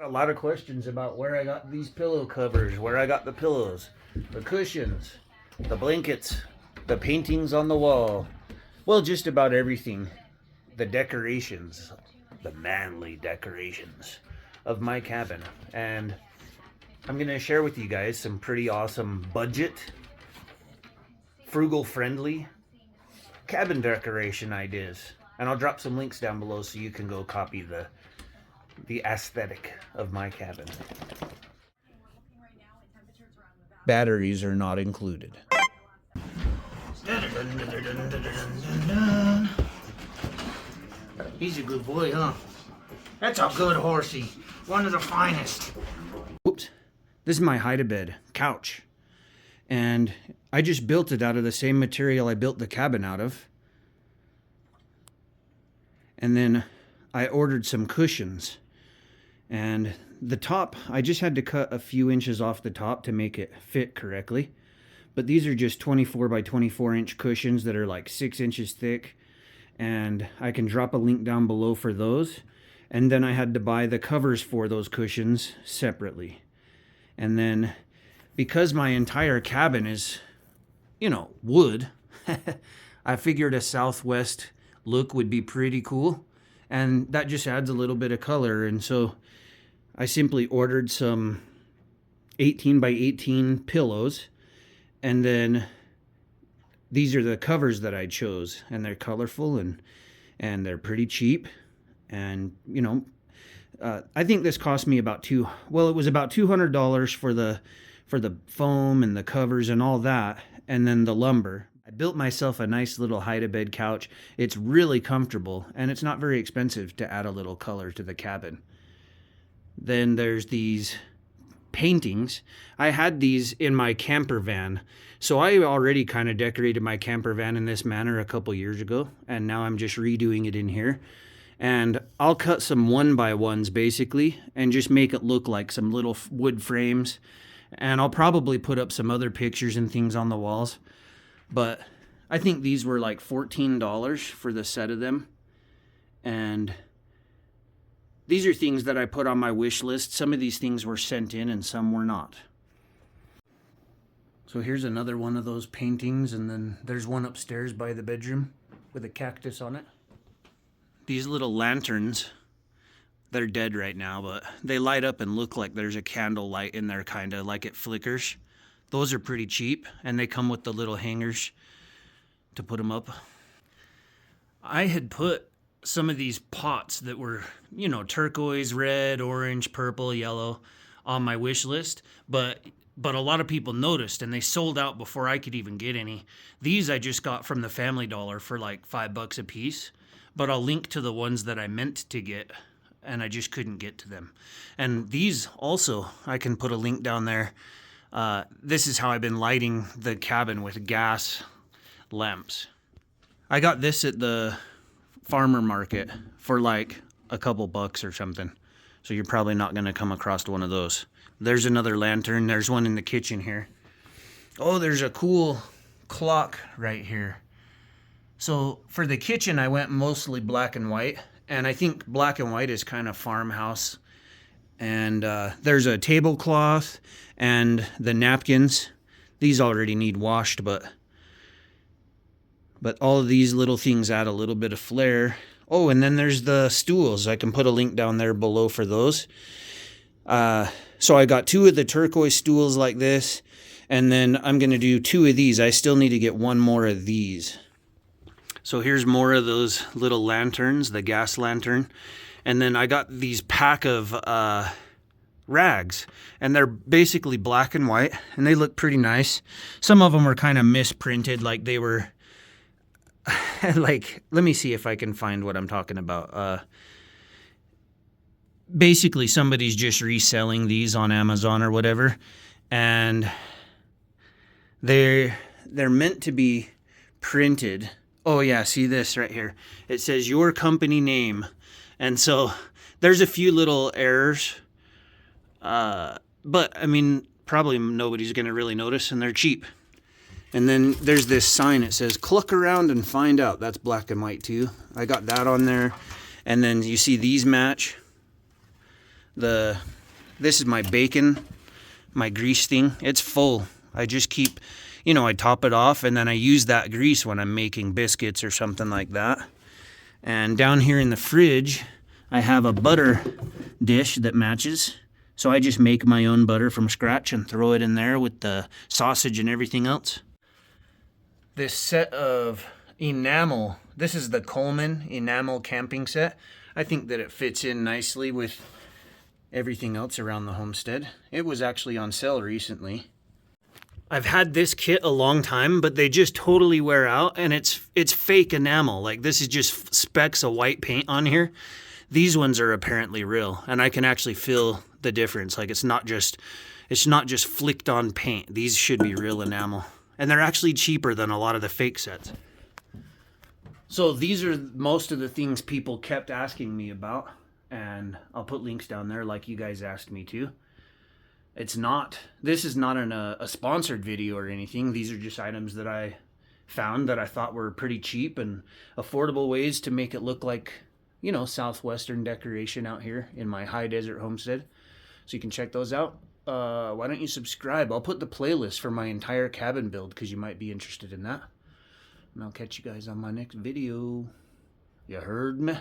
A lot of questions about where I got these pillow covers, where I got the pillows, the cushions, the blankets, the paintings on the wall. Well, just about everything. The decorations, the manly decorations of my cabin. And I'm going to share with you guys some pretty awesome budget, frugal friendly cabin decoration ideas. And I'll drop some links down below so you can go copy the aesthetic of my cabin. Batteries are not included. He's a good boy, huh? That's a good horsey. One of the finest. Oops. This is my hide-a-bed couch. And I just built it out of the same material I built the cabin out of. And then I ordered some cushions. And the top, I just had to cut a few inches off the top to make it fit correctly. But these are just 24 by 24 inch cushions that are like 6 inches thick. And I can drop a link down below for those. And then I had to buy the covers for those cushions separately. And then because my entire cabin is, wood, I figured a southwest look would be pretty cool. And that just adds a little bit of color. And so I simply ordered some 18 by 18 pillows. And then these are the covers that I chose. And they're colorful and they're pretty cheap. And, I think this cost me about it was about $200 for the foam and the covers and all that. And then the lumber. I built myself a nice little hide-a-bed couch. It's really comfortable and it's not very expensive to add a little color to the cabin. Then there's these paintings. I had these in my camper van. So I already kind of decorated my camper van in this manner a couple years ago. And now I'm just redoing it in here. And I'll cut some 1x1s basically and just make it look like some little wood frames. And I'll probably put up some other pictures and things on the walls. But I think these were like $14 for the set of them. And these are things that I put on my wish list. Some of these things were sent in and some were not. So here's another one of those paintings. And then there's one upstairs by the bedroom with a cactus on it. These little lanterns, they're dead right now, but they light up and look like there's a candle light in there, kind of like it flickers. Those are pretty cheap, and they come with the little hangers to put them up. I had put some of these pots that were, turquoise, red, orange, purple, yellow on my wish list, but a lot of people noticed, and they sold out before I could even get any. These I just got from the Family Dollar for like $5 a piece. But I'll link to the ones that I meant to get, and I just couldn't get to them. And these also, I can put a link down there. This is how I've been lighting the cabin with gas lamps. I got this at the farmer market for like a couple bucks or something. So you're probably not going to come across one of those. There's another lantern. There's one in the kitchen here. Oh, there's a cool clock right here. So for the kitchen, I went mostly black and white. And I think black and white is kind of farmhouse. And there's a tablecloth and the napkins. These already need washed, but all of these little things add a little bit of flair. Oh, and then there's the stools. I can put a link down there below for those. So I got 2 of the turquoise stools like this. And then I'm going to do 2 of these. I still need to get 1 more of these. So here's more of those little lanterns, the gas lantern. And then I got these pack of rags. And they're basically black and white. And they look pretty nice. Some of them are kind of misprinted, like they were... let me see if I can find what I'm talking about. Basically, somebody's just reselling these on Amazon or whatever. And they're meant to be printed... Oh yeah, see this right here. It says your company name. And so there's a few little errors. But I mean, probably nobody's going to really notice, and they're cheap. And then there's this sign. It says cluck around and find out. That's black and white too. I got that on there. And then you see these match. This is my bacon, my grease thing. It's full. I just keep, I top it off, and then I use that grease when I'm making biscuits or something like that. And down here in the fridge, I have a butter dish that matches. So I just make my own butter from scratch and throw it in there with the sausage and everything else. This set of enamel, this is the Coleman enamel camping set. I think that it fits in nicely with everything else around the homestead. It was actually on sale recently. I've had this kit a long time, but they just totally wear out, and it's fake enamel. Like, this is just specks of white paint on here. These ones are apparently real, and I can actually feel the difference. Like, it's not just flicked on paint. These should be real enamel, and they're actually cheaper than a lot of the fake sets. So these are most of the things people kept asking me about, and I'll put links down there like you guys asked me to. This is not a sponsored video or anything. These are just items that I found that I thought were pretty cheap and affordable ways to make it look like, southwestern decoration out here in my high desert homestead. So you can check those out. Why don't you subscribe? I'll put the playlist for my entire cabin build because you might be interested in that. And I'll catch you guys on my next video. You heard me?